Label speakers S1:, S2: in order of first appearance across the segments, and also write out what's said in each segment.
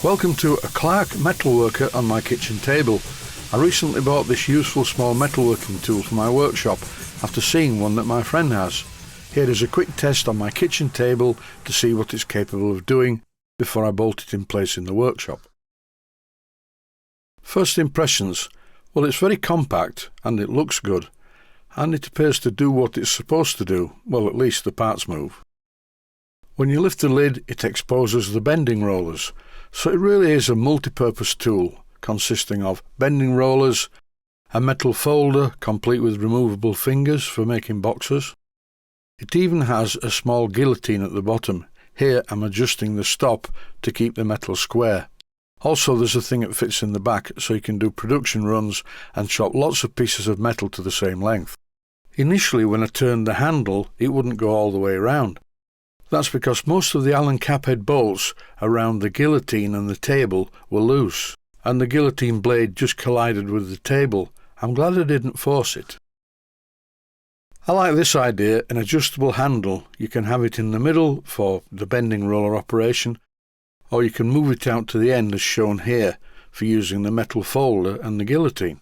S1: Welcome to a Clarke Metalworker on my kitchen table. I recently bought this useful small metalworking tool for my workshop after seeing one that my friend has. Here is a quick test on my kitchen table to see what it's capable of doing before I bolt it in place in the workshop. First impressions. Well, it's very compact and it looks good, and it appears to do what it's supposed to do, well, at least the parts move. When you lift the lid, it exposes the bending rollers, so it really is a multi-purpose tool consisting of bending rollers, a metal folder complete with removable fingers for making boxes. It even has a small guillotine at the bottom. Here I'm adjusting the stop to keep the metal square. Also, there's a thing that fits in the back so you can do production runs and chop lots of pieces of metal to the same length. Initially, when I turned the handle, it wouldn't go all the way around. That's because most of the Allen caphead bolts around the guillotine and the table were loose, and the guillotine blade just collided with the table. I'm glad I didn't force it. I like this idea, an adjustable handle. You can have it in the middle for the bending roller operation, or you can move it out to the end as shown here for using the metal folder and the guillotine.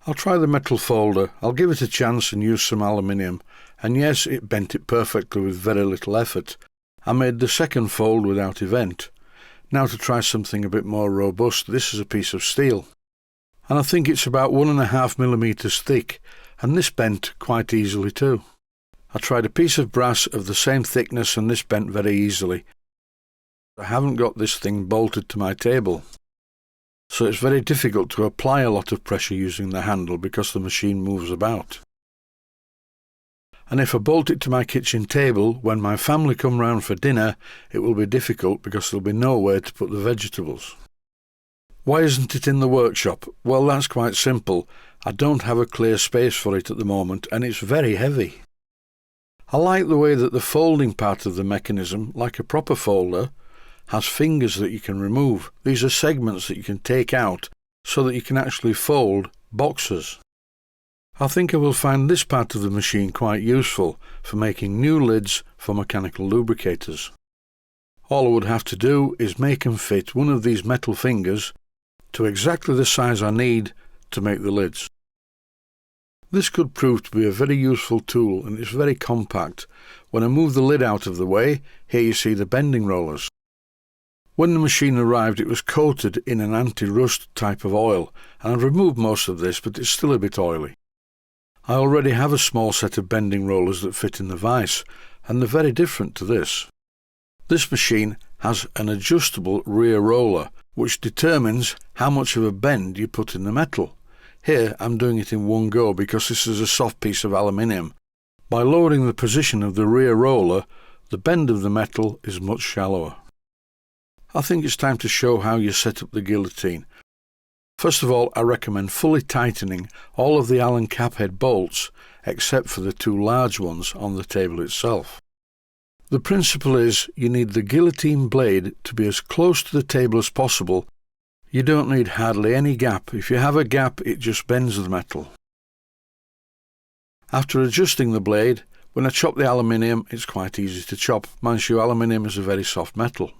S1: I'll try the metal folder. I'll give it a chance and use some aluminium, and yes, it bent it perfectly with very little effort. I made the second fold without a vent. Now to try something a bit more robust, this is a piece of steel, and I think it's about 1.5 millimeters thick, and this bent quite easily too. I tried a piece of brass of the same thickness and this bent very easily. I haven't got this thing bolted to my table, so it's very difficult to apply a lot of pressure using the handle because the machine moves about. And if I bolt it to my kitchen table, when my family come round for dinner, it will be difficult because there'll be nowhere to put the vegetables. Why isn't it in the workshop? Well, that's quite simple. I don't have a clear space for it at the moment, and it's very heavy. I like the way that the folding part of the mechanism, like a proper folder, has fingers that you can remove. These are segments that you can take out so that you can actually fold boxes. I think I will find this part of the machine quite useful for making new lids for mechanical lubricators. All I would have to do is make and fit one of these metal fingers to exactly the size I need to make the lids. This could prove to be a very useful tool, and it's very compact. When I move the lid out of the way, here you see the bending rollers. When the machine arrived, it was coated in an anti-rust type of oil, and I've removed most of this, but it's still a bit oily. I already have a small set of bending rollers that fit in the vise, and they're very different to this. This machine has an adjustable rear roller, which determines how much of a bend you put in the metal. Here I'm doing it in one go because this is a soft piece of aluminium. By lowering the position of the rear roller, the bend of the metal is much shallower. I think it's time to show how you set up the guillotine. First of all, I recommend fully tightening all of the Allen caphead bolts except for the two large ones on the table itself. The principle is you need the guillotine blade to be as close to the table as possible. You don't need hardly any gap. If you have a gap, it just bends the metal. After adjusting the blade, when I chop the aluminium, it's quite easy to chop. Mind you, aluminium is a very soft metal.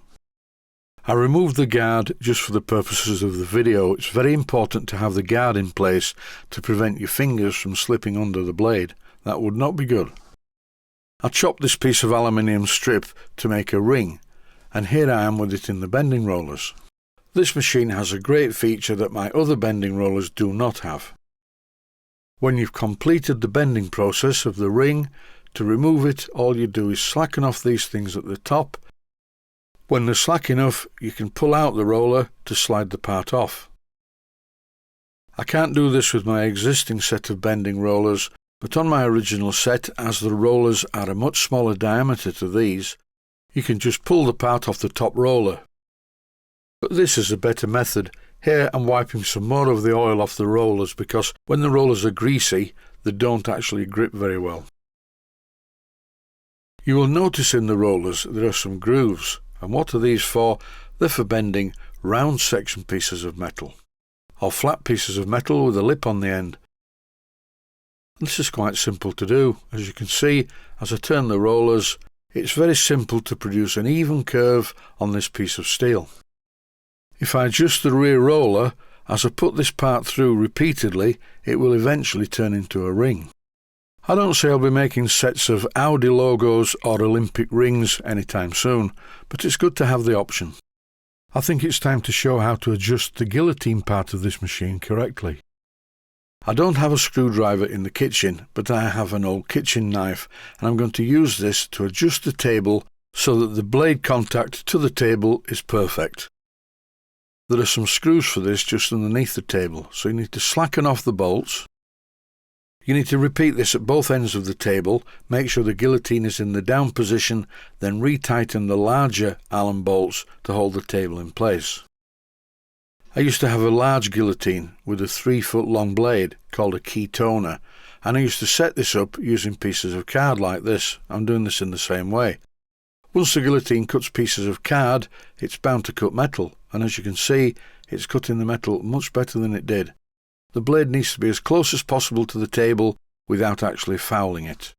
S1: I removed the guard just for the purposes of the video. It's very important to have the guard in place to prevent your fingers from slipping under the blade. That would not be good. I chopped this piece of aluminium strip to make a ring, and here I am with it in the bending rollers. This machine has a great feature that my other bending rollers do not have. When you've completed the bending process of the ring, to remove it, all you do is slacken off these things at the top. When they're slack enough, you can pull out the roller to slide the part off. I can't do this with my existing set of bending rollers, but on my original set, as the rollers are a much smaller diameter to these, you can just pull the part off the top roller. But this is a better method. Here I'm wiping some more of the oil off the rollers because when the rollers are greasy, they don't actually grip very well. You will notice in the rollers there are some grooves. And what are these for? They're for bending round section pieces of metal, or flat pieces of metal with a lip on the end. This is quite simple to do. As you can see, as I turn the rollers, It's very simple to produce an even curve on this piece of steel. If I adjust the rear roller, as I put this part through repeatedly, it will eventually turn into a ring. I don't say I'll be making sets of Audi logos or Olympic rings anytime soon, but it's good to have the option. I think it's time to show how to adjust the guillotine part of this machine correctly. I don't have a screwdriver in the kitchen, but I have an old kitchen knife, and I'm going to use this to adjust the table so that the blade contact to the table is perfect. There are some screws for this just underneath the table, so you need to slacken off the bolts. You need to repeat this at both ends of the table, make sure the guillotine is in the down position, then retighten the larger Allen bolts to hold the table in place. I used to have a large guillotine with a 3-foot long blade called a key toner, and I used to set this up using pieces of card like this. I'm doing this in the same way. Once the guillotine cuts pieces of card, it's bound to cut metal, and as you can see, it's cutting the metal much better than it did. The blade needs to be as close as possible to the table without actually fouling it.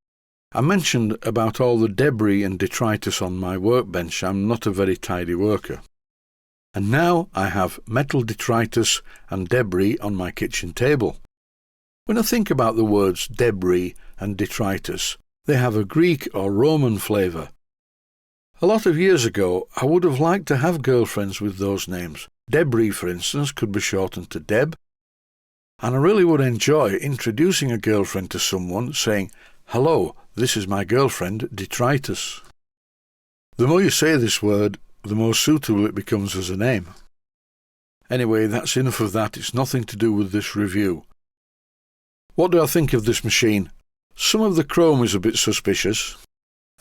S1: I mentioned about all the debris and detritus on my workbench. I'm not a very tidy worker. And now I have metal detritus and debris on my kitchen table. When I think about the words debris and detritus, they have a Greek or Roman flavour. A lot of years ago, I would have liked to have girlfriends with those names. Debris, for instance, could be shortened to Deb. And I really would enjoy introducing a girlfriend to someone, saying, "Hello, this is my girlfriend, Detritus." The more you say this word, the more suitable it becomes as a name. Anyway, that's enough of that. It's nothing to do with this review. What do I think of this machine? Some of the chrome is a bit suspicious.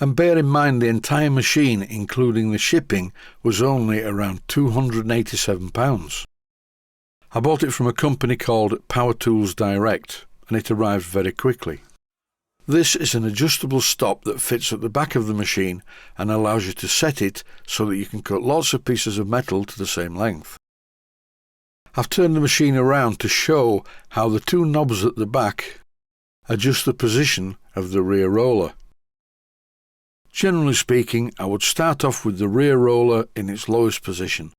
S1: And bear in mind the entire machine, including the shipping, was only around £287. I bought it from a company called Power Tools Direct, and it arrived very quickly. This is an adjustable stop that fits at the back of the machine and allows you to set it so that you can cut lots of pieces of metal to the same length. I've turned the machine around to show how the two knobs at the back adjust the position of the rear roller. Generally speaking, I would start off with the rear roller in its lowest position,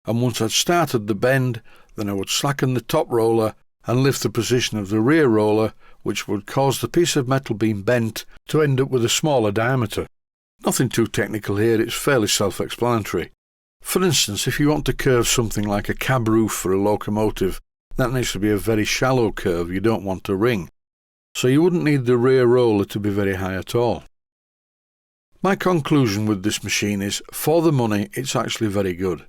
S1: and once I'd started the bend, then I would slacken the top roller and lift the position of the rear roller, which would cause the piece of metal being bent to end up with a smaller diameter. Nothing too technical here, it's fairly self-explanatory. For instance, if you want to curve something like a cab roof for a locomotive, that needs to be a very shallow curve, you don't want a ring. So you wouldn't need the rear roller to be very high at all. My conclusion with this machine is, for the money, it's actually very good.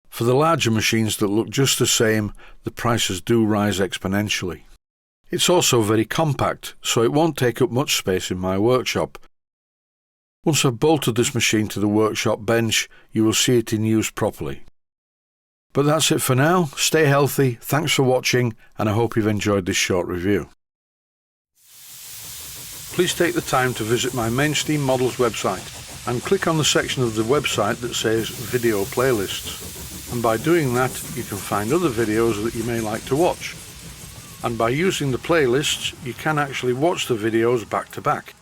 S1: For the larger machines that look just the same, the prices do rise exponentially. It's also very compact, so it won't take up much space in my workshop. Once I've bolted this machine to the workshop bench, you will see it in use properly. But that's it for now. Stay healthy, thanks for watching, and I hope you've enjoyed this short review. Please take the time to visit my Mainsteam Models website and click on the section of the website that says Video Playlists. And by doing that, you can find other videos that you may like to watch. And by using the playlists, you can actually watch the videos back to back.